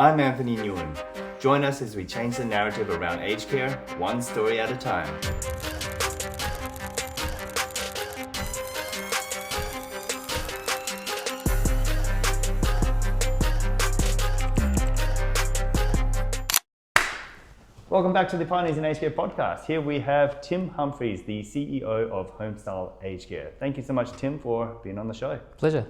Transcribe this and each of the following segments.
I'm Anthony Nguyen. Join us as we change the narrative around aged care, one story at a time. Welcome back to the Pioneers in Aged Care podcast. Here we have Tim Humphries, the CEO of Homestyle Aged Care. Thank you so much, Tim, for being on the show. Pleasure.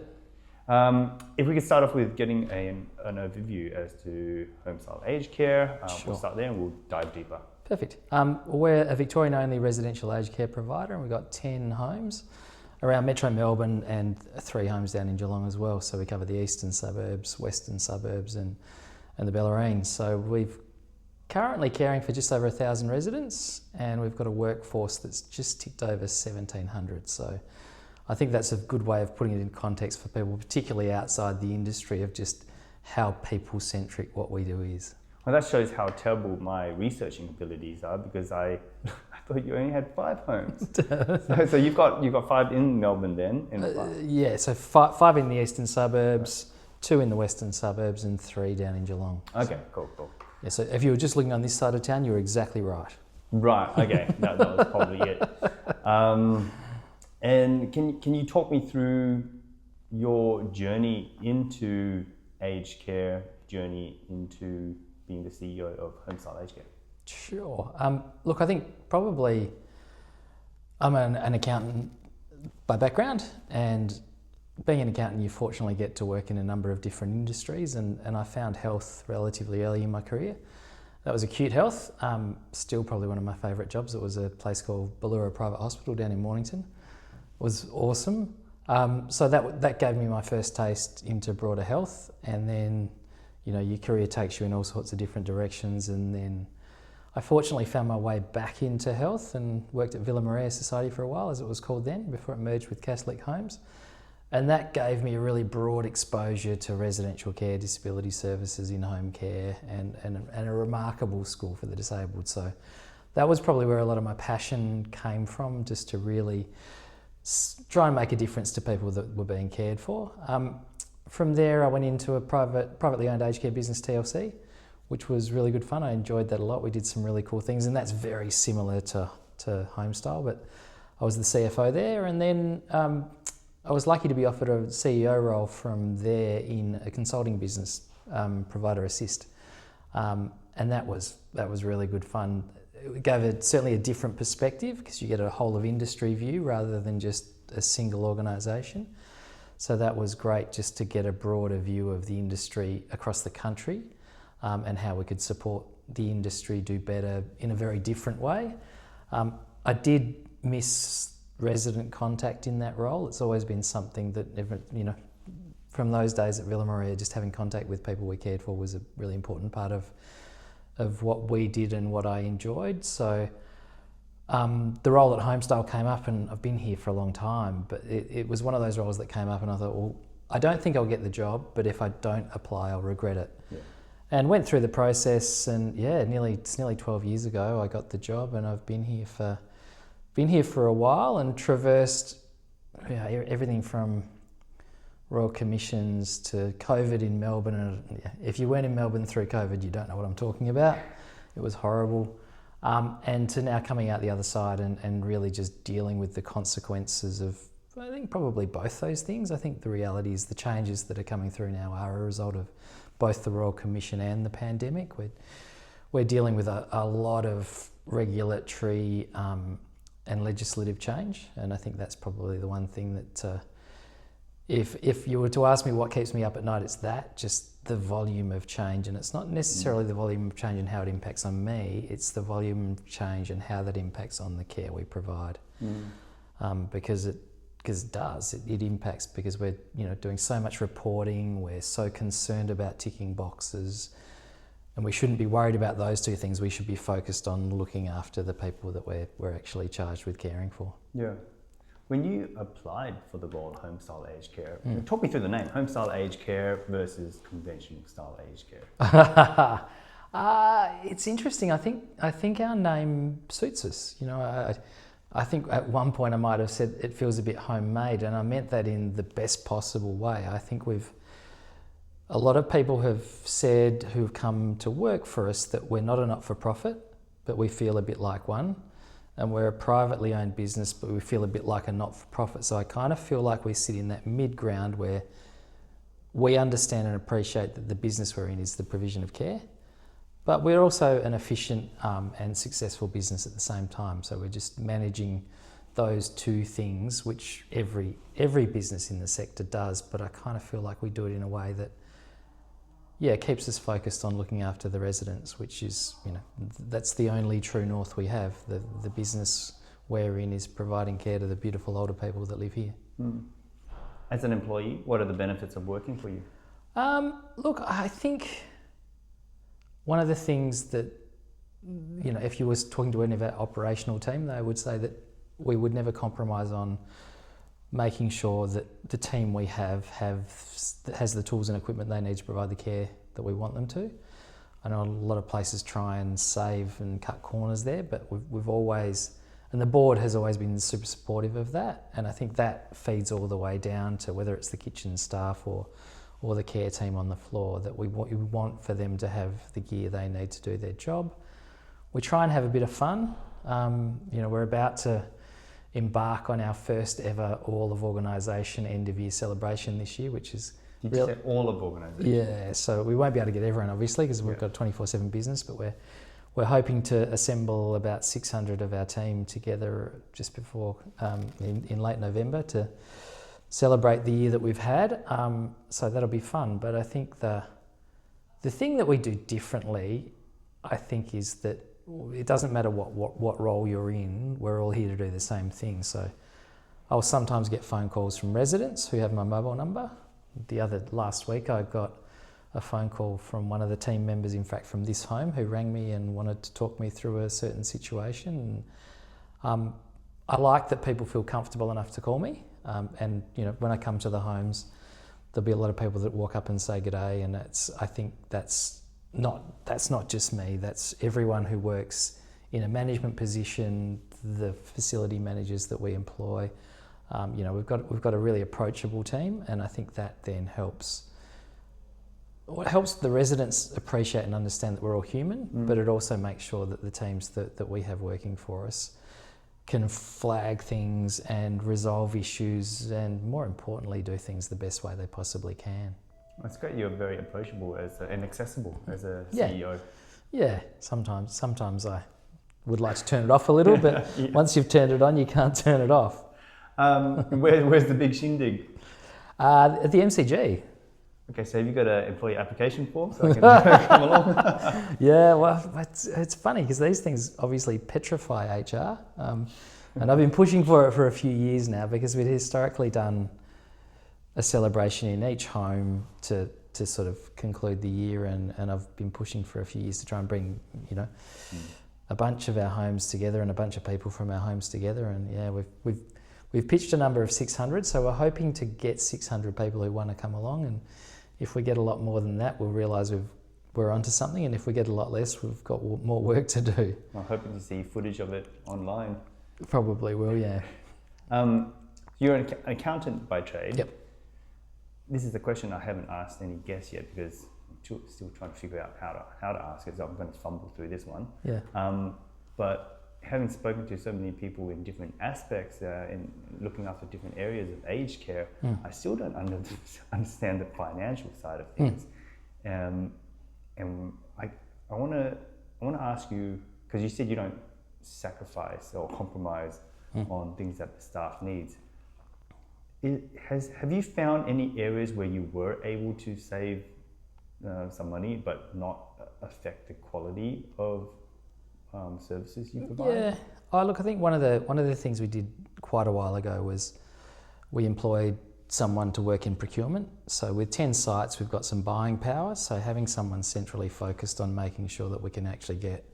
If we could start off with getting an overview as to Homestyle Aged Care, Sure. We'll start there and we'll dive deeper. Perfect. We're a Victorian-only residential aged care provider, and we've got 10 homes around Metro Melbourne and 3 homes down in Geelong as well. So we cover the eastern suburbs, western suburbs, and the Bellarine. So we've currently caring for just over 1,000 residents, and we've got a workforce that's just ticked over 1,700. So I think that's a good way of putting it in context for people, particularly outside the industry, of just how people-centric what we do is. Well, that shows how terrible my researching abilities are, because I thought you only had 5 homes. so you've got 5 in Melbourne then? Yeah, so 5 in the eastern suburbs, 2 in the western suburbs, and 3 down in Geelong. Okay, cool. Yeah, so if you were just looking on this side of town, you were exactly right. Right, okay, that was probably it. And can you talk me through your journey into aged care, journey into being the CEO of Homestyle Aged Care? Sure. Look, I think probably I'm an accountant by background, and being an accountant, you fortunately get to work in a number of different industries, and I found health relatively early in my career. That was acute health, still probably one of my favourite jobs. It was a place called Villamaria Private Hospital down in Mornington. It was awesome. So that gave me my first taste into broader health, and then your career takes you in all sorts of different directions, and then I fortunately found my way back into health and worked at Villamaria Society for a while, as it was called then, before it merged with Catholic Homes. And that gave me a really broad exposure to residential care, disability services, in-home care, and a remarkable school for the disabled. So that was probably where a lot of my passion came from, just to really try and make a difference to people that were being cared for. From there, I went into a privately owned aged care business, TLC, which was really good fun. I enjoyed that a lot. We did some really cool things, and that's very similar to Homestyle, but I was the CFO there, and then I was lucky to be offered a CEO role from there in a consulting business, Provider Assist, and that was really good fun. It gave certainly a different perspective, because you get a whole of industry view rather than just a single organisation. So that was great, just to get a broader view of the industry across the country, and how we could support the industry do better in a very different way. I did miss resident contact in that role. It's always been something that, from those days at Villamaria, just having contact with people we cared for was a really important part of what we did and what I enjoyed. So the role at Homestyle came up, and I've been here for a long time, but it was one of those roles that came up, and I thought, well, I don't think I'll get the job, but if I don't apply, I'll regret it. Yeah. And went through the process, and it's nearly 12 years ago I got the job, and I've been here for a while and traversed everything from Royal Commissions to COVID in Melbourne. And if you weren't in Melbourne through COVID, you don't know what I'm talking about. It was horrible. And to now coming out the other side and really just dealing with the consequences of, I think, probably both those things. I think the reality is the changes that are coming through now are a result of both the Royal Commission and the pandemic. We're dealing with a lot of regulatory and legislative change, and I think that's probably the one thing that if you were to ask me what keeps me up at night, it's that, just the volume of change. And it's not necessarily the volume of change and how it impacts on me, it's the volume of change and how that impacts on the care we provide. Because it does, it impacts, because we're doing so much reporting, we're so concerned about ticking boxes, and we shouldn't be worried about those two things. We should be focused on looking after the people that we're actually charged with caring for. Yeah. When you applied for the role of Homestyle Aged Care, talk me through the name, Homestyle Aged Care versus conventional style aged care. It's interesting. I think our name suits us. I think at one point I might have said it feels a bit homemade, and I meant that in the best possible way. I think A lot of people have said who've come to work for us that we're not a not-for-profit, but we feel a bit like one. And we're a privately owned business, but we feel a bit like a not-for-profit. So I kind of feel like we sit in that mid-ground where we understand and appreciate that the business we're in is the provision of care, but we're also an efficient and successful business at the same time. So we're just managing those two things, which every business in the sector does, but I kind of feel like we do it in a way that, yeah, keeps us focused on looking after the residents, which is, that's the only true north we have. The business we're in is providing care to the beautiful older people that live here. Mm. As an employee, what are the benefits of working for you? Look, I think one of the things that, if you were talking to any of our operational team, they would say that we would never compromise on making sure that the team we have has the tools and equipment they need to provide the care that we want them to. I know a lot of places try and save and cut corners there, but we've always, and the board has always been super supportive of that, and I think that feeds all the way down to whether it's the kitchen staff or the care team on the floor, that we want for them to have the gear they need to do their job. We try and have a bit of fun. We're about to embark on our first ever all of organisation end of year celebration this year, which is... Did you say all of organisation? Yeah, so we won't be able to get everyone obviously because we've got a 24/7 business, but we're hoping to assemble about 600 of our team together just before in late November to celebrate the year that we've had. So that'll be fun. But I think the thing that we do differently, I think, is that it doesn't matter what role you're in, we're all here to do the same thing. So I'll sometimes get phone calls from residents who have my mobile number. Last week I got a phone call from one of the team members, in fact from this home, who rang me and wanted to talk me through a certain situation. I like that people feel comfortable enough to call me. And when I come to the homes, there'll be a lot of people that walk up and say g'day, and I think that's not just me, that's everyone who works in a management position, the facility managers that we employ. We've got a really approachable team, and I think that then helps the residents appreciate and understand that we're all human, but it also makes sure that the teams that we have working for us can flag things and resolve issues, and more importantly do things the best way they possibly can. That's great. You're very approachable and accessible as a CEO. Yeah, sometimes I would like to turn it off a little, but once you've turned it on, you can't turn it off. Where's the big shindig? At the MCG. Okay, so have you got an employee application form so I can come along? Yeah, well, it's funny because these things obviously petrify HR. And I've been pushing for it for a few years now because we'd historically done a celebration in each home to sort of conclude the year, and I've been pushing for a few years to try and bring, a bunch of our homes together and a bunch of people from our homes together. And yeah, we've pitched a number of 600, so we're hoping to get 600 people who want to come along, and if we get a lot more than that, we'll realise we're onto something, and if we get a lot less, we've got more work to do. I'm hoping to see footage of it online. Probably will, yeah. You're an accountant by trade. Yep. This is a question I haven't asked any guests yet because I'm still trying to figure out how to ask it, so I'm going to fumble through this one. Yeah. But having spoken to so many people in different aspects, in looking after different areas of aged care, I still don't understand the financial side of things. And I want to ask you, because you said you don't sacrifice or compromise on things that the staff needs. Have you found any areas where you were able to save some money but not affect the quality of services you provide? Yeah. Oh, look, I think one of the things we did quite a while ago was we employed someone to work in procurement. So with 10 sites, we've got some buying power. So having someone centrally focused on making sure that we can actually get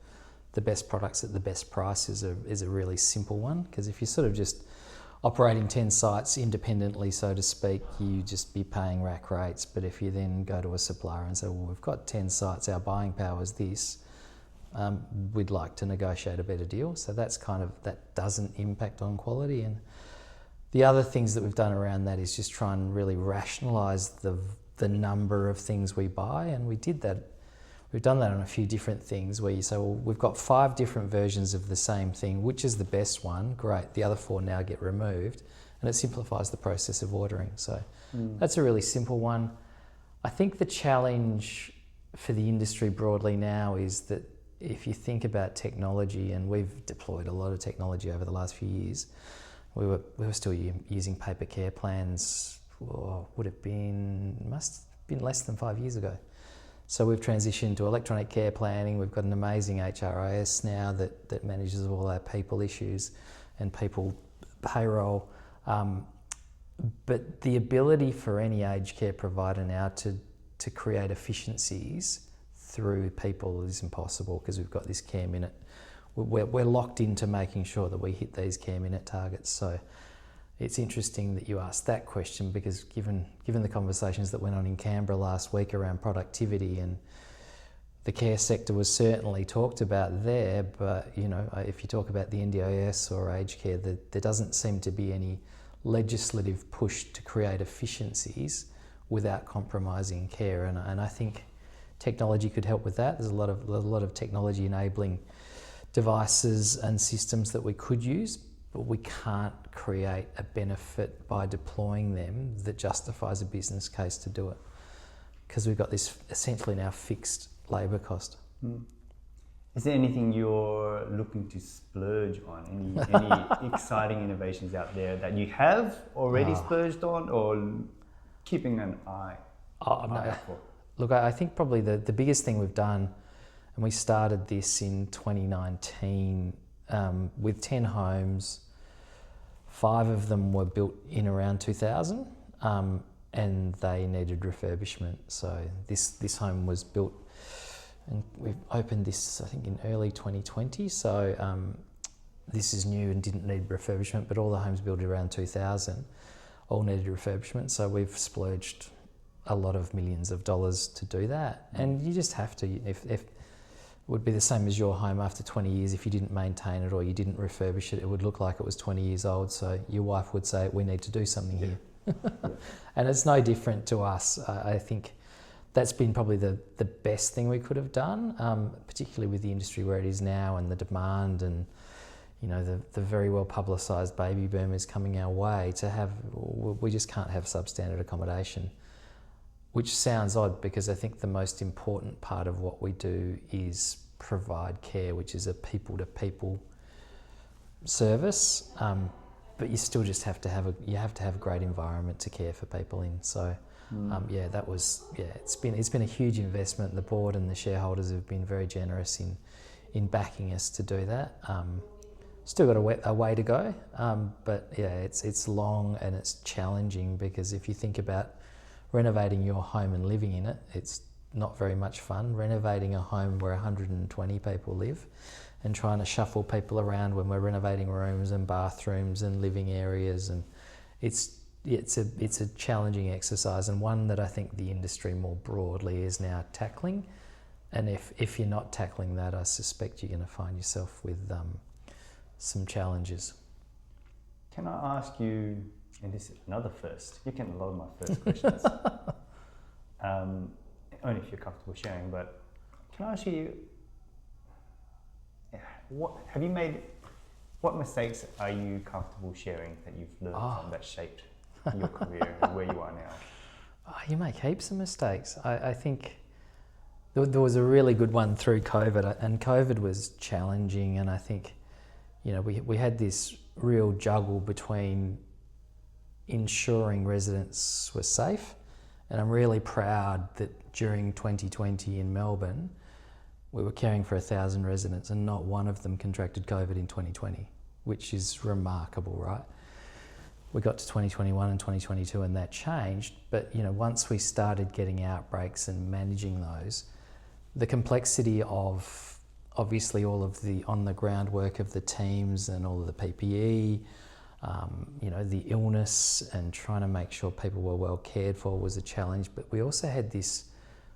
the best products at the best price is a really simple one. Because if you're sort of just operating 10 sites independently, so to speak, you just be paying rack rates. But if you then go to a supplier and say, well, we've got 10 sites, our buying power is this, we'd like to negotiate a better deal. So that doesn't impact on quality. And the other things that we've done around that is just try and really rationalise the number of things we buy, and we did that. We've done that on a few different things where you say, well, we've got 5 different versions of the same thing. Which is the best one? Great. The other 4 now get removed, and it simplifies the process of ordering. So that's a really simple one. I think the challenge for the industry broadly now is that if you think about technology, and we've deployed a lot of technology over the last few years, we were still using paper care plans. Must have been less than 5 years ago. So we've transitioned to electronic care planning. We've got an amazing HRIS now that manages all our people issues and people payroll. But the ability for any aged care provider now to create efficiencies through people is impossible, because we've got this care minute. We're locked into making sure that we hit these care minute targets. So it's interesting that you asked that question, because given the conversations that went on in Canberra last week around productivity, and the care sector was certainly talked about there, but if you talk about the NDIS or aged care, there doesn't seem to be any legislative push to create efficiencies without compromising care, and I think technology could help with that. There's a lot of technology enabling devices and systems that we could use, but we can't create a benefit by deploying them that justifies a business case to do it, because we've got this essentially now fixed labour cost. Is there anything you're looking to splurge on? Any exciting innovations out there that you have already splurged on, or keeping an eye out for? Look, I think probably the biggest thing we've done, and we started this in 2019 with 10 homes. 5 of them were built in around 2000, and they needed refurbishment. So this home was built, and we opened this, I think, in early 2020. So this is new and didn't need refurbishment, but all the homes built around 2000 all needed refurbishment. So we've splurged a lot of millions of dollars to do that. And you just have to. If it would be the same as your home after 20 years, if you didn't maintain it or you didn't refurbish it, it would look like it was 20 years old. So your wife would say, we need to do something here. And it's no different to us. I think that's been probably the best thing we could have done, particularly with the industry where it is now, and the demand, and the very well publicised baby boomers coming our way. We just can't have substandard accommodation, which sounds odd, because I think the most important part of what we do is provide care, which is a people-to-people service. But you still just have to have a great environment to care for people in. So it's been a huge investment. The board and the shareholders have been very generous in backing us to do that. Still got a way to go, but it's long and it's challenging, because if you think about renovating your home and living in it, it's not very much fun. Renovating a home where 120 people live, and trying to shuffle people around when we're renovating rooms and bathrooms and living areas, and it's a challenging exercise, and one that I think the industry more broadly is now tackling. And if you're not tackling that, I suspect you're going to find yourself with some challenges. Can I ask you, and this is another first, you can love my first questions, only if you're comfortable sharing, but can I ask you, what mistakes are you comfortable sharing that you've learned from, that shaped your career and where you are now? You make heaps of mistakes. I think there was a really good one through COVID, and COVID was challenging, and I think we had this real juggle between ensuring residents were safe, and I'm really proud that during 2020 in Melbourne, we were caring for 1,000 residents and not one of them contracted COVID in 2020, which is remarkable, right? We got to 2021 and 2022 and that changed, but once we started getting outbreaks and managing those, the complexity of obviously all of the on-the-ground work of the teams and all of the PPE, the illness, and trying to make sure people were well cared for was a challenge. But we also had this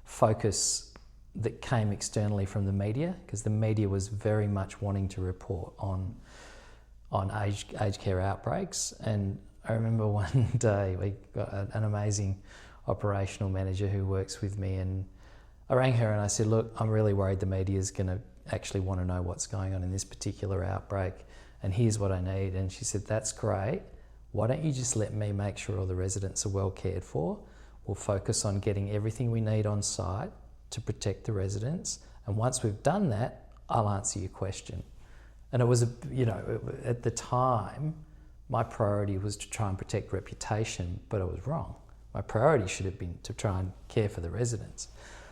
focus that came externally from the media, because the media was very much wanting to report on aged care outbreaks. And I remember one day we got an amazing operational manager who works with me, and I rang her and I said, look, I'm really worried the media is going to actually want to know what's going on in this particular outbreak, and here's what I need. And she said, that's great. Why don't you just let me make sure all the residents are well cared for? We'll focus on getting everything we need on site to protect the residents. And once we've done that, I'll answer your question. And it was, at the time, my priority was to try and protect reputation, but I was wrong. My priority should have been to try and care for the residents.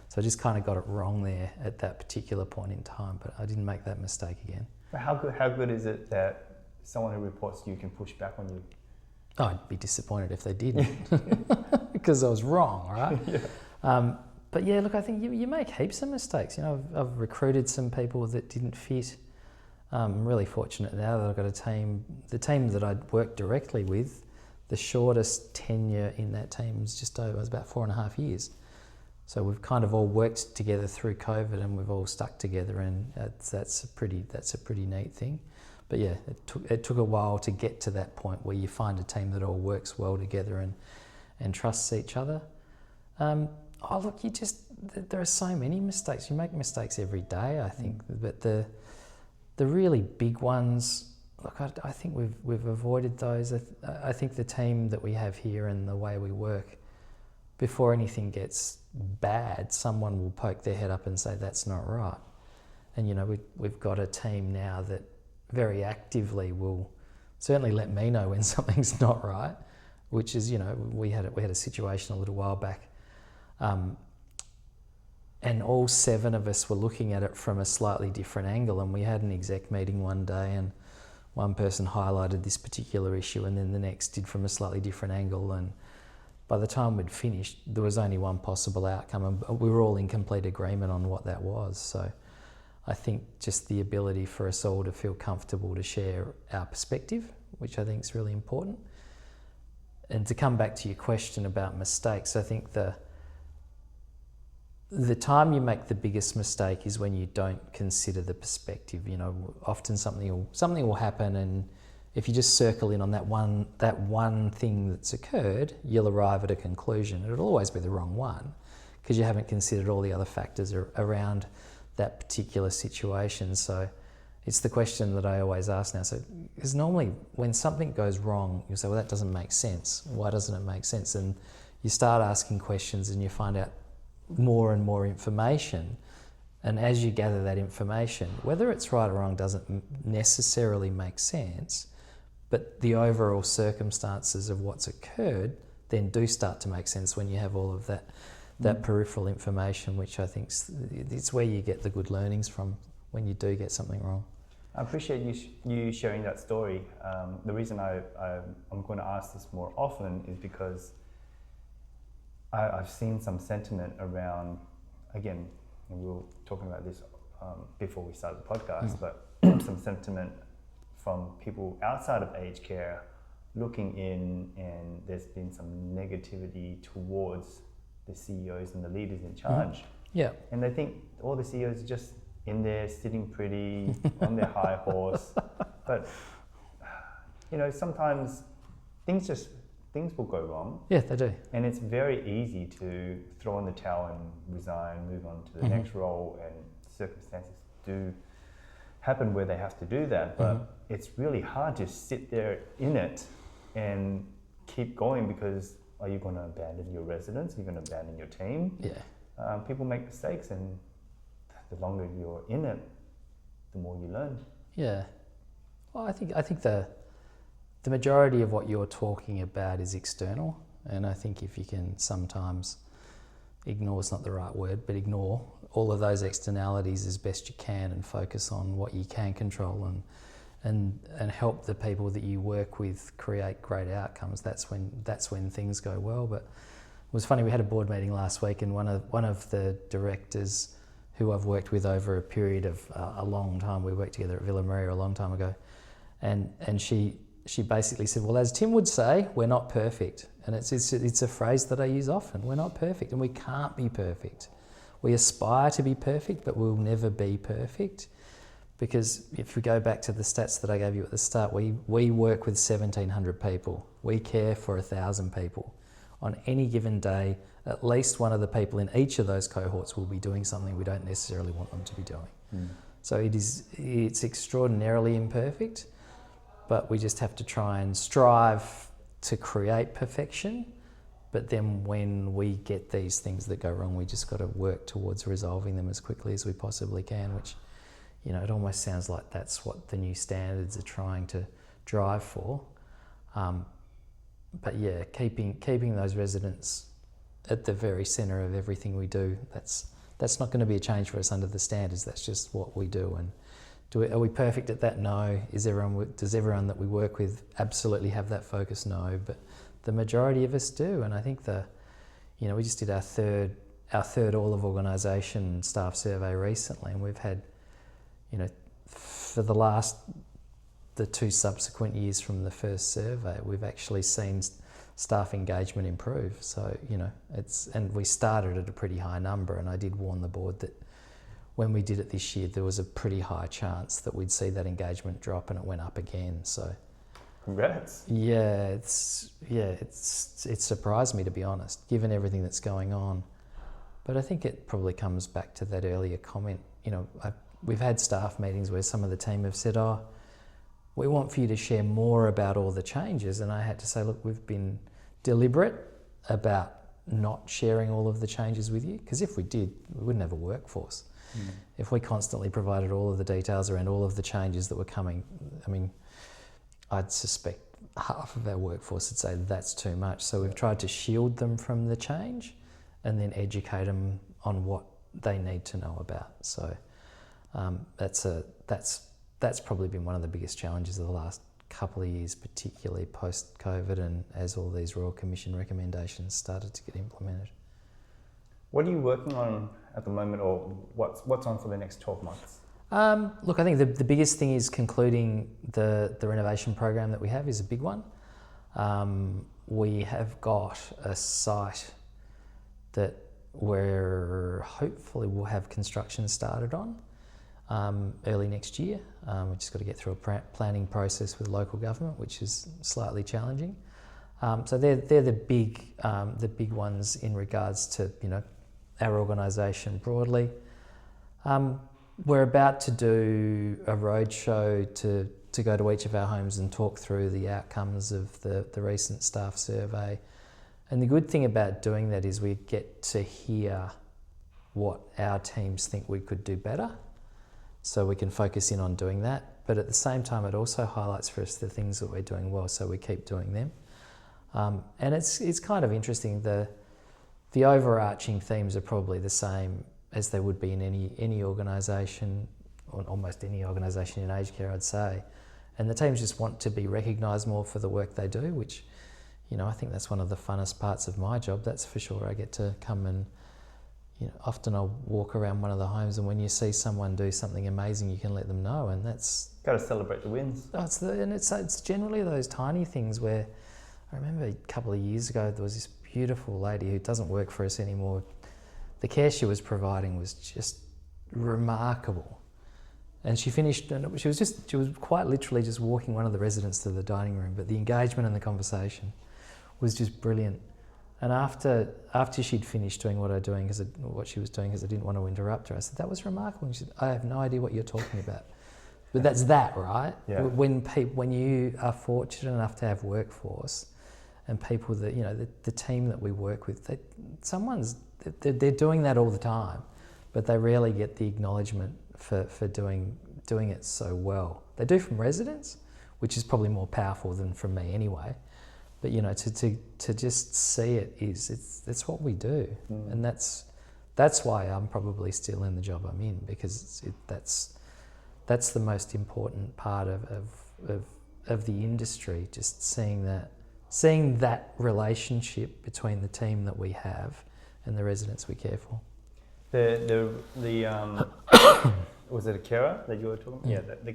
So I just kind of got it wrong there at that particular point in time, but I didn't make that mistake again. But how good is it that someone who reports to you can push back on you? Oh, I'd be disappointed if they didn't, because I was wrong, right? Yeah. But yeah, look, I think you make heaps of mistakes. I've recruited some people that didn't fit. I'm really fortunate now that I've got a team. The team that I'd worked directly with, the shortest tenure in that team was about 4.5 years. So we've kind of all worked together through COVID, and we've all stuck together, and that's a pretty neat thing. But yeah, it took a while to get to that point where you find a team that all works well together and trusts each other. Look, there are so many mistakes. You make mistakes every day, I think. But the really big ones, look, I think we've avoided those. I think the team that we have here and the way we work, before anything gets bad, someone will poke their head up and say, that's not right. And, we've got a team now that very actively will certainly let me know when something's not right, which is, we had a situation a little while back, and all 7 of us were looking at it from a slightly different angle, and we had an exec meeting one day, and one person highlighted this particular issue, and then the next did from a slightly different angle, and by the time we'd finished, there was only one possible outcome, and we were all in complete agreement on what that was. So I think just the ability for us all to feel comfortable to share our perspective, which I think is really important. And to come back to your question about mistakes, I think the time you make the biggest mistake is when you don't consider the perspective. Often something will happen, and if you just circle in on that one thing that's occurred, you'll arrive at a conclusion. It'll always be the wrong one because you haven't considered all the other factors around that particular situation. So it's the question that I always ask now. So, because normally when something goes wrong, you say, well, that doesn't make sense. Why doesn't it make sense? And you start asking questions and you find out more and more information. And as you gather that information, whether it's right or wrong doesn't necessarily make sense, but the overall circumstances of what's occurred then do start to make sense when you have all of that peripheral information, which I think it's where you get the good learnings from when you do get something wrong. I appreciate you sharing that story. The reason I'm going to ask this more often is because I've seen some sentiment around, again, we were talking about this before we started the podcast, but some sentiment from people outside of aged care looking in, and there's been some negativity towards the CEOs and the leaders in charge. Yeah. And they think all the CEOs are just in there sitting pretty on their high horse. But, sometimes things will go wrong. Yeah, they do. And it's very easy to throw in the towel and resign, move on to the next role, and circumstances do happen where they have to do that. But it's really hard to sit there in it and keep going, because are you going to abandon your residents? Are you going to abandon your team? Yeah. People make mistakes, and the longer you're in it, the more you learn. Yeah. Well, I think the majority of what you're talking about is external, and I think if you can sometimes ignore is not the right word, but ignore all of those externalities as best you can and focus on what you can control and help the people that you work with create great outcomes. That's when things go well. But it was funny, we had a board meeting last week, and one of the directors who I've worked with over a period of a long time, we worked together at Villamaria a long time ago, and she basically said, well, as Tim would say, we're not perfect. And it's a phrase that I use often. We're not perfect, and we can't be perfect. We aspire to be perfect, but we'll never be perfect. Because if we go back to the stats that I gave you at the start, we work with 1,700 people. We care for 1,000 people. on any given day, at least one of the people in each of those cohorts will be doing something we don't necessarily want them to be doing. So it's extraordinarily imperfect, but we just have to try and strive to create perfection. But then when we get these things that go wrong, we just got to work towards resolving them as quickly as we possibly can, which, you know, it almost sounds like that's what the new standards are trying to drive for. But yeah, keeping those residents at the very centre of everything we do, that's not going to be a change for us under the standards. That's just what we do. And are we perfect at that? No. Does everyone that we work with absolutely have that focus? No. But the majority of us do. And I think we just did our third all of organisation staff survey recently, and we've had, you know, for the two subsequent years from the first survey, we've actually seen staff engagement improve. So, you know, and we started at a pretty high number, and I did warn the board that when we did it this year, there was a pretty high chance that we'd see that engagement drop, and it went up again. So, congrats. Yeah, it surprised me, to be honest, given everything that's going on. But I think it probably comes back to that earlier comment. You know, we've had staff meetings where some of the team have said, "Oh, we want for you to share more about all the changes." And I had to say, look, we've been deliberate about not sharing all of the changes with you, because if we did, we wouldn't have a workforce. If we constantly provided all of the details around all of the changes that were coming, I mean, I'd suspect half of our workforce would say that's too much. So we've tried to shield them from the change and then educate them on what they need to know about. So that's probably been one of the biggest challenges of the last couple of years, particularly post-COVID and as all these Royal Commission recommendations started to get implemented. What are you working on at the moment, or what's on for the next 12 months? Look, I think the biggest thing is concluding the renovation program that we have is a big one. We have got a site that we're hopefully will have construction started on early next year. We've just got to get through a planning process with local government, which is slightly challenging. So they're the big ones in regards to, you know, our organisation broadly. We're about to do a roadshow to go to each of our homes and talk through the outcomes of the recent staff survey. And the good thing about doing that is we get to hear what our teams think we could do better, so we can focus in on doing that. But at the same time, it also highlights for us the things that we're doing well, so we keep doing them. And it's kind of interesting. The overarching themes are probably the same as they would be in any organisation, or almost any organisation in aged care, I'd say. And the teams just want to be recognised more for the work they do, which, you know, I think that's one of the funnest parts of my job, that's for sure. I get to come and, you know, often I'll walk around one of the homes, and when you see someone do something amazing, you can let them know, and that's... Got to celebrate the wins. It's generally those tiny things where, I remember a couple of years ago, there was this beautiful lady who doesn't work for us anymore. The care she was providing was just remarkable. And she finished, and she was quite literally just walking one of the residents to the dining room, but the engagement and the conversation was just brilliant. And after she'd finished doing what she was doing, because I didn't want to interrupt her, I said, "That was remarkable." And she said, "I have no idea what you're talking about." But that's that, right? Yeah. When you are fortunate enough to have workforce and people that, you know, the team that we work with, they're doing that all the time, but they rarely get the acknowledgement for doing it so well. They do from residents, which is probably more powerful than from me anyway. But, you know, to just see it's what we do, and that's why I'm probably still in the job I'm in, because that's the most important part of the industry. Just seeing that relationship between the team that we have and the residents we care for. Was it a carer that you were talking about? Yeah,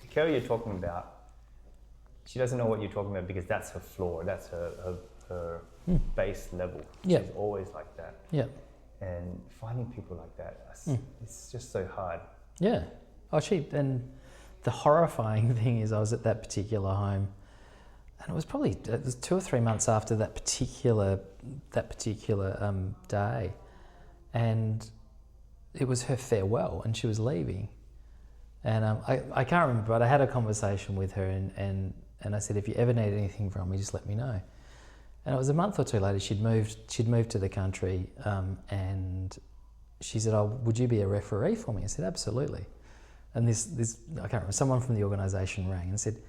the carer you're talking about, she doesn't know what you're talking about because that's her floor, that's her base level. Yeah. She's always like that. Yeah. And finding people like that, it's just so hard. Yeah. And the horrifying thing is, I was at that particular home and it was 2 or 3 months after that particular day, and it was her farewell, and she was leaving, and I can't remember, but I had a conversation with her, and I said, if you ever need anything from me, just let me know. And it was a month or two later, she'd moved to the country, and she said, "Oh, would you be a referee for me?" I said, "Absolutely." And this I can't remember, someone from the organisation rang and said,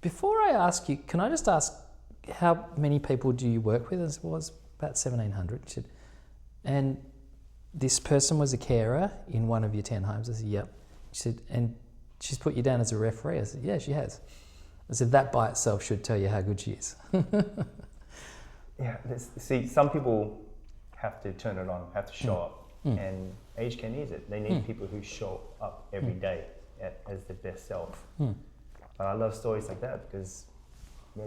"Before I ask you, can I just ask how many people do you work with?" I said, "Well, it's about 1,700. She said, "And this person was a carer in one of your 10 homes?" I said, "Yep." She said, "And she's put you down as a referee?" I said, "Yeah, she has." I said, "That by itself should tell you how good she is." Yeah, see, some people have to turn it on, have to show up, and aged care needs it. They need people who show up every day as their best self. But I love stories like that because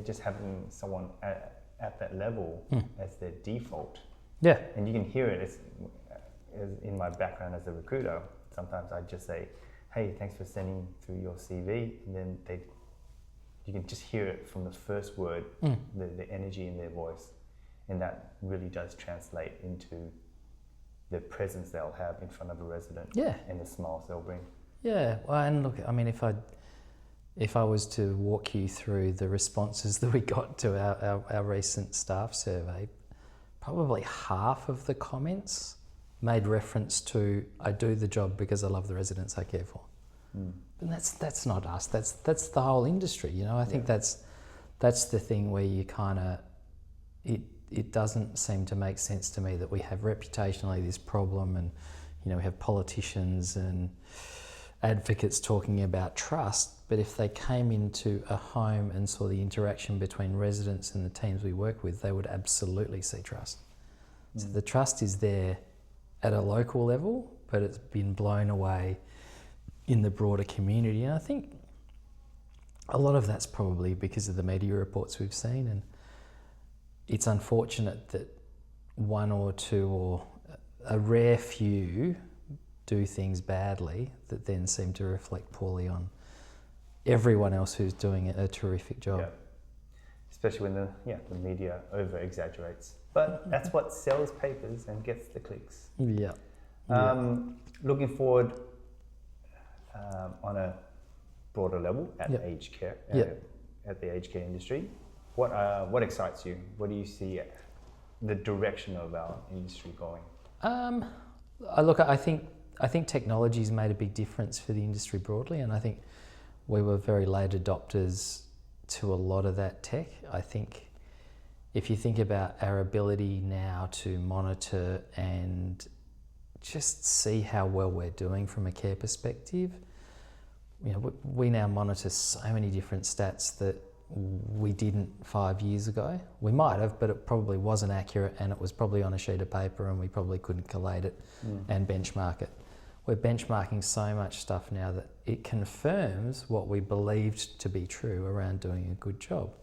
just having someone at that level as their default. Yeah. And you can hear it. It's in my background as a recruiter. Sometimes I just say, "Hey, thanks for sending through your CV," and then you can just hear it from the first word, the energy in their voice, and that really does translate into the presence they'll have in front of a resident, and the smiles they'll bring. Yeah, well, and look, I mean, if I was to walk you through the responses that we got to our recent staff survey, probably half of the comments made reference to, "I do the job because I love the residents I care for." And that's not us. That's the whole industry. I think that's the thing where you kind of it doesn't seem to make sense to me that we have reputationally this problem, and we have politicians and advocates talking about trust, but if they came into a home and saw the interaction between residents and the teams we work with, they would absolutely see trust. So the trust is there at a local level, but it's been blown away in the broader community. And I think a lot of that's probably because of the media reports we've seen, and it's unfortunate that one or two or a rare few do things badly that then seem to reflect poorly on everyone else who's doing a terrific job. Yeah. Especially when the media over exaggerates. But that's what sells papers and gets the clicks. Yeah. Looking forward on a broader level at aged care, at the aged care industry, what excites you? What do you see the direction of our industry going? Look, I think technology's made a big difference for the industry broadly, and I think we were very late adopters to a lot of that tech. I think if you think about our ability now to monitor and just see how well we're doing from a care perspective, we now monitor so many different stats that we didn't 5 years ago. We might have, but it probably wasn't accurate, and it was probably on a sheet of paper, and we probably couldn't collate it and benchmark it. We're benchmarking so much stuff now that it confirms what we believed to be true around doing a good job.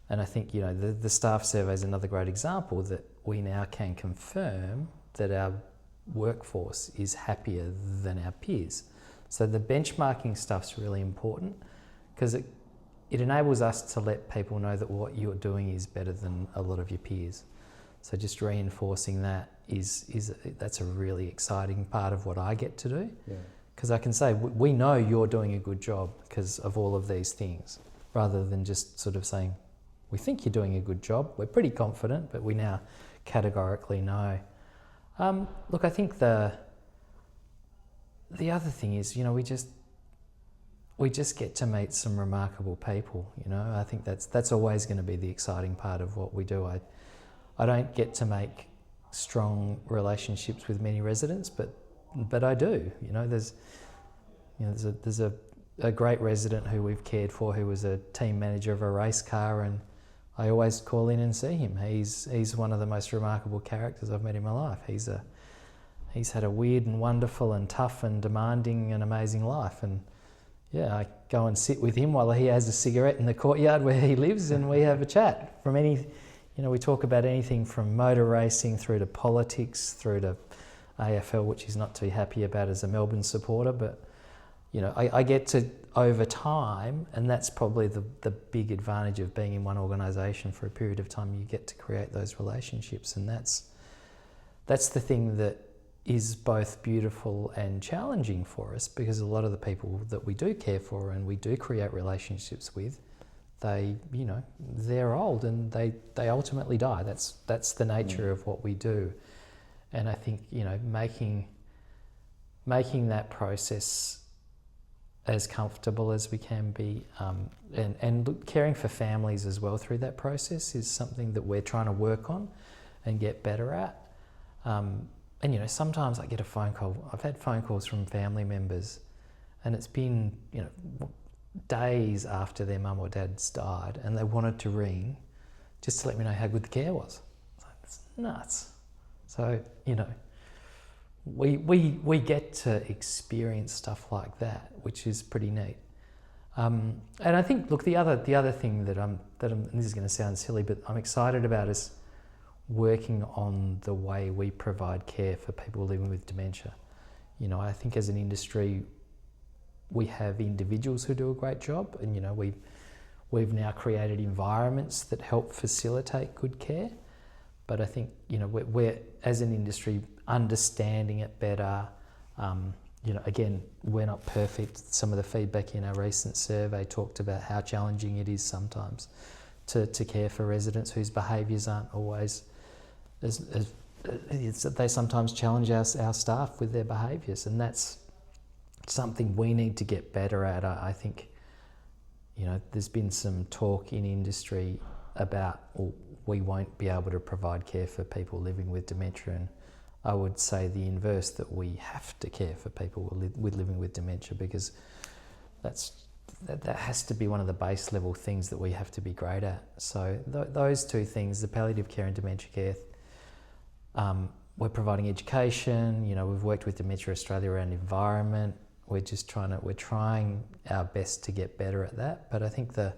And I think, the staff survey is another great example that we now can confirm that our workforce is happier than our peers. So the benchmarking stuff's really important because it enables us to let people know that what you're doing is better than a lot of your peers. So just reinforcing that that's a really exciting part of what I get to do. Because I can say, we know you're doing a good job because of all of these things, rather than just sort of saying, we think you're doing a good job. We're pretty confident, but we now categorically know. Look, I think the other thing is, we just get to meet some remarkable people. I think that's always going to be the exciting part of what we do. I don't get to make strong relationships with many residents, but I do. There's a great resident who we've cared for who was a team manager of a race car, and I always call in and see him. He's one of the most remarkable characters I've met in my life. He's had a weird and wonderful and tough and demanding and amazing life, and I go and sit with him while he has a cigarette in the courtyard where he lives, and we have a chat. We talk about anything from motor racing through to politics, through to AFL, which he's not too happy about as a Melbourne supporter, but I get to, over time, and that's probably the big advantage of being in one organisation for a period of time, you get to create those relationships, and that's the thing that is both beautiful and challenging for us, because a lot of the people that we do care for and we do create relationships with, they're old and they ultimately die. That's the nature of what we do. And I think, making that process as comfortable as we can be, and caring for families as well through that process is something that we're trying to work on and get better at. And sometimes I get a phone call. I've had phone calls from family members, and it's been days after their mum or dad's died, and they wanted to ring just to let me know how good the care was. It's nuts. So we get to experience stuff like that, which is pretty neat. And I think, look, the other thing that I'm and this is going to sound silly, but I'm excited about is working on the way we provide care for people living with dementia. I think as an industry, we have individuals who do a great job, and we've now created environments that help facilitate good care. But I think we're as an industry understanding it better. Again, we're not perfect. Some of the feedback in our recent survey talked about how challenging it is sometimes to care for residents whose behaviours aren't always they sometimes challenge our staff with their behaviours, and that's something we need to get better at. I think there's been some talk in industry about, well, we won't be able to provide care for people living with dementia, and I would say the inverse, that we have to care for people with living with dementia, because that has to be one of the base level things that we have to be great at. So those two things, the palliative care and dementia care, we're providing education. We've worked with Dementia Australia around environment. We're trying our best to get better at that. But I think the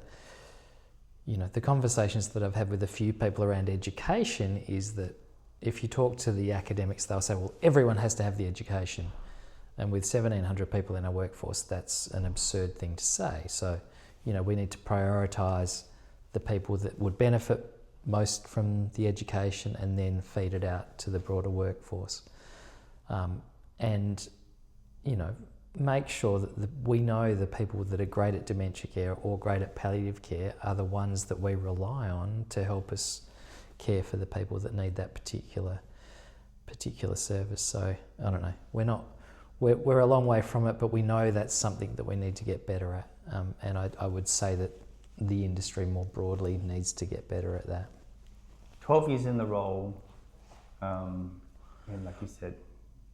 conversations that I've had with a few people around education is that if you talk to the academics, they'll say, well, everyone has to have the education. And with 1,700 people in our workforce, that's an absurd thing to say. So, we need to prioritise the people that would benefit most from the education and then feed it out to the broader workforce. And make sure that we know the people that are great at dementia care or great at palliative care are the ones that we rely on to help us care for the people that need that particular service. So I don't know, we're a long way from it, but we know that's something that we need to get better at. And I would say that the industry more broadly needs to get better at that. 12 years in the role, and like you said,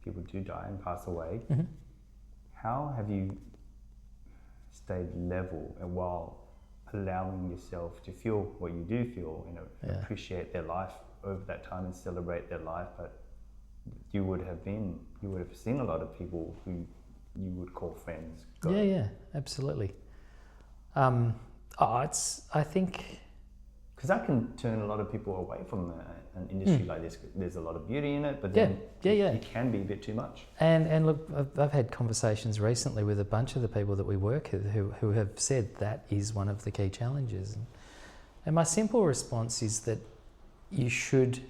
people do die and pass away. Mm-hmm. How have you stayed level and while allowing yourself to feel what you do feel, appreciate their life over that time and celebrate their life? But you would have seen a lot of people who you would call friends. Yeah, absolutely. I think, because that can turn a lot of people away from an industry like this. There's a lot of beauty in it, but then it can be a bit too much. And look, I've had conversations recently with a bunch of the people that we work with who have said that is one of the key challenges. And my simple response is that you should,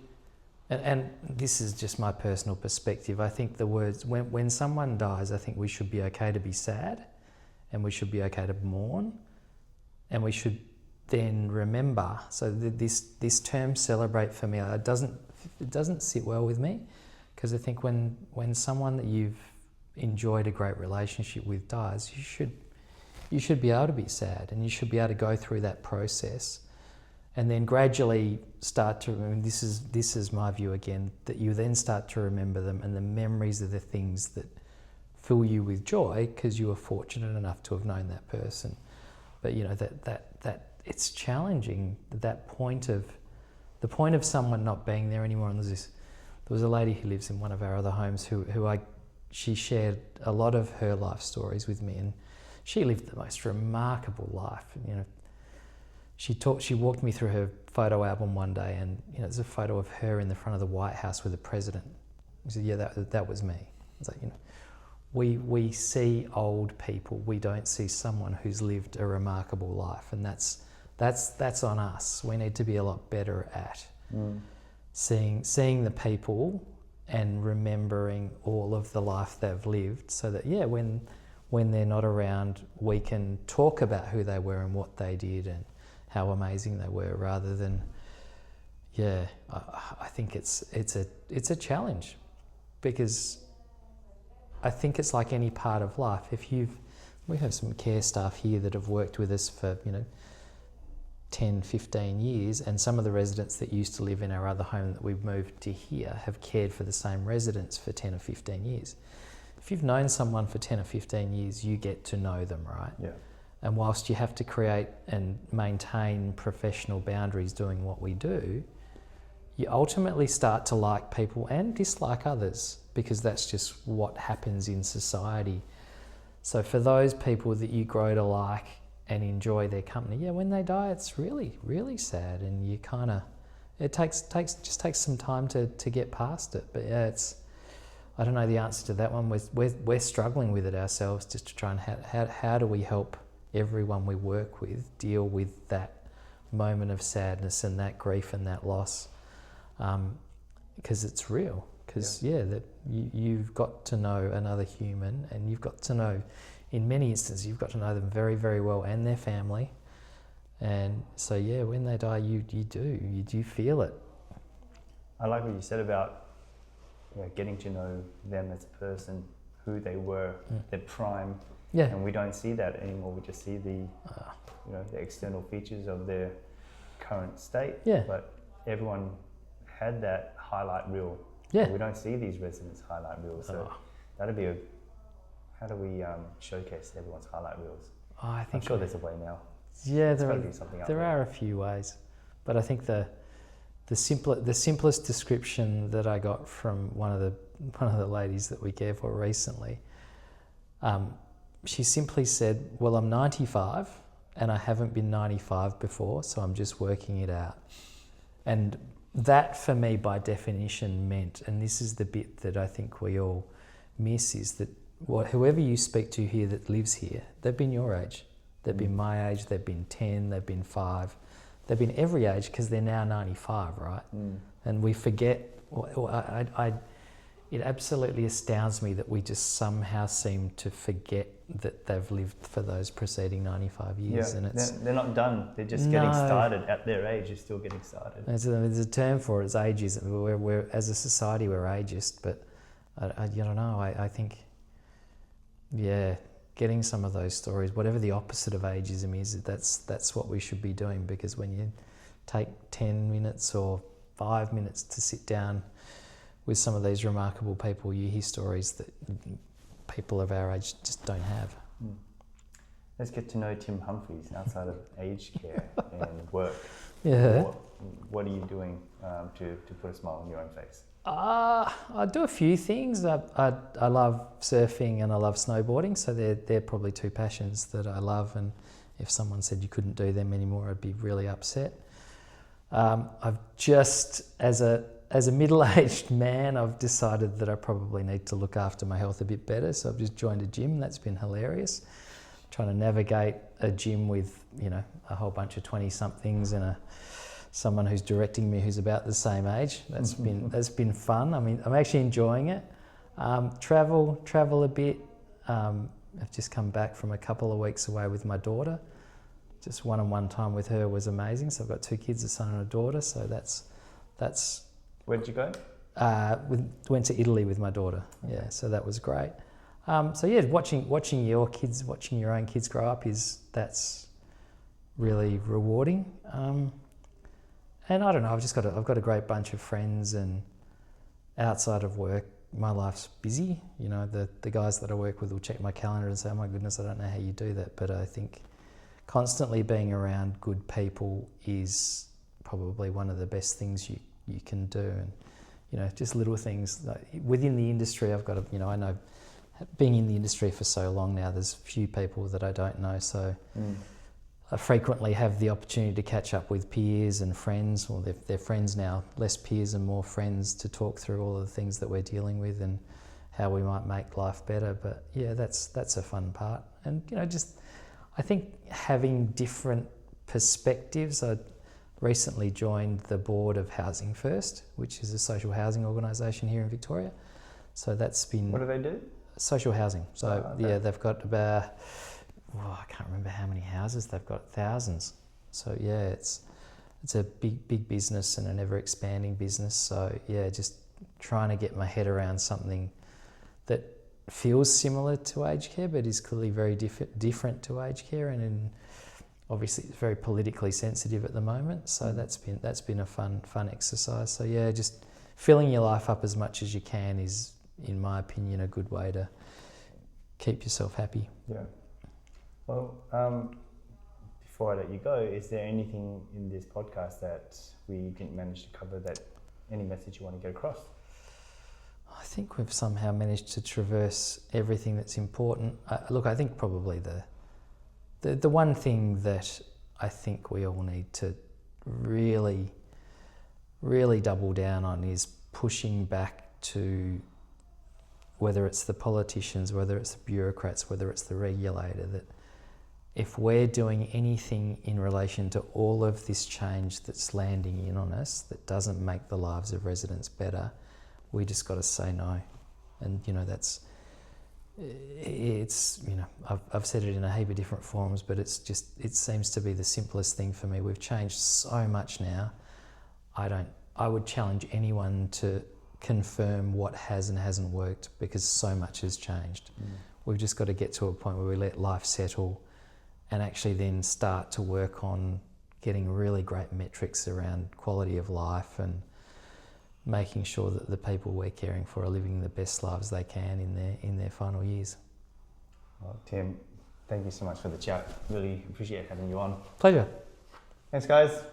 and this is just my personal perspective, I think the words, when someone dies, I think we should be okay to be sad, and we should be okay to mourn, and we should then remember. So this term "celebrate" for me, it doesn't sit well with me, because I think when someone that you've enjoyed a great relationship with dies, you should be able to be sad, and you should be able to go through that process, and then gradually start to. This is my view again, that you then start to remember them, and the memories are the things that fill you with joy because you were fortunate enough to have known that person. But that it's challenging, the point of someone not being there anymore. And there was a lady who lives in one of our other homes she shared a lot of her life stories with me, and she lived the most remarkable life. She walked me through her photo album one day, and there's a photo of her in the front of the White House with the president. She said, "Yeah, that was me." I was like, we see old people. We don't see someone who's lived a remarkable life, and that's on us. We need to be a lot better at seeing the people and remembering all of the life they've lived, so that when they're not around, we can talk about who they were and what they did and how amazing they were, rather than I think it's a challenge, because I think it's like any part of life. We have some care staff here that have worked with us for 10, 15 years, and some of the residents that used to live in our other home that we've moved to here have cared for the same residents for 10 or 15 years. If you've known someone for 10 or 15 years, you get to know them, right? Yeah. And whilst you have to create and maintain professional boundaries doing what we do, you ultimately start to like people and dislike others, because that's just what happens in society. So for those people that you grow to like and enjoy their company, when they die, it's really, really sad, and you kind of, it takes some time to get past it. But I don't know the answer to that one. We're struggling with it ourselves, just to try and how do we help everyone we work with deal with that moment of sadness and that grief and that loss, because it's real. Because that you've got to know another human, and you've got to know, in many instances, you've got to know them very, very well, and their family. And so when they die, you do feel it. I like what you said about getting to know them as a person, who they were, their prime. Yeah. And we don't see that anymore. We just see the external features of their current state. Yeah. But everyone had that highlight reel. Yeah. We don't see these residents' highlight reels. So that'd be how do we showcase everyone's highlight reels? I think I'm sure there's a way now. Yeah, there are a few ways, but I think the simplest description that I got from one of the ladies that we cared for recently, she simply said, "Well, I'm 95 and I haven't been 95 before, so I'm just working it out." And that, for me, by definition, meant, and this is the bit that I think we all miss, is that whoever you speak to here that lives here, they've been your age, they've been my age, they've been 10, they've been 5, they've been every age, because they're now 95, right? And we forget. It absolutely astounds me that we just somehow seem to forget that they've lived for those preceding 95 years. Yeah, and they're not done. They're just getting started. At their age, you're still getting started. There's a term for it. It's ageism. We're as a society, we're ageist, but I don't know. I think, getting some of those stories, whatever the opposite of ageism is, that's what we should be doing. Because when you take 10 minutes or 5 minutes to sit down with some of these remarkable people, you hear stories that people of our age just don't have. Let's get to know Tim Humphries outside of aged care and work. Yeah. What are you doing to put a smile on your own face? I do a few things. I love surfing and I love snowboarding, so they're probably two passions that I love, and if someone said you couldn't do them anymore, I'd be really upset. I've just, as a middle-aged man, I've decided that I probably need to look after my health a bit better, so I've just joined a gym. That's been hilarious. Trying to navigate a gym with, a whole bunch of 20-somethings and someone who's directing me who's about the same age. That's been fun. I mean, I'm actually enjoying it. Travel a bit. I've just come back from a couple of weeks away with my daughter. Just one-on-one time with her was amazing. So I've got 2 kids, a son and a daughter. So that's. Where did you go? Went to Italy with my daughter. Okay. Yeah, so that was great. Watching your kids, watching your own kids grow up that's really rewarding. And I don't know, I've got a great bunch of friends, and outside of work, my life's busy. The guys that I work with will check my calendar and say, "Oh my goodness, I don't know how you do that." But I think constantly being around good people is probably one of the best things you can do. And just little things like within the industry. I know, being in the industry for so long now, there's few people that I don't know. So I frequently have the opportunity to catch up with peers and friends, or they're friends now, less peers and more friends, to talk through all of the things that we're dealing with and how we might make life better. But yeah, that's a fun part. And I think having different perspectives. I recently joined the board of Housing First, which is a social housing organisation here in Victoria. So that's been... What do they do? Social housing. So okay. yeah, they've got about, I can't remember how many houses they've got, thousands. So yeah, it's a big business and an ever expanding business. So yeah, just trying to get my head around something that feels similar to aged care, but is clearly very different to aged care, and obviously it's very politically sensitive at the moment. So that's been a fun exercise. So yeah, just filling your life up as much as you can is, in my opinion, a good way to keep yourself happy. Yeah. Well, before I let you go, is there anything in this podcast that we didn't manage to cover, that any message you want to get across? I think we've somehow managed to traverse everything that's important. Look, I think probably the one thing that I think we all need to really double down on is pushing back to, whether it's the politicians, whether it's the bureaucrats, whether it's the regulator, that if we're doing anything in relation to all of this change that's landing in on us that doesn't make the lives of residents better, we just got to say no. And I've said it in a heap of different forms, but it seems to be the simplest thing for me. We've changed so much now. I would challenge anyone to confirm what has and hasn't worked, because so much has changed. We've just got to get to a point where we let life settle and actually then start to work on getting really great metrics around quality of life and making sure that the people we're caring for are living the best lives they can in their final years. Well, Tim, thank you so much for the chat. Really appreciate having you on. Pleasure. Thanks, guys.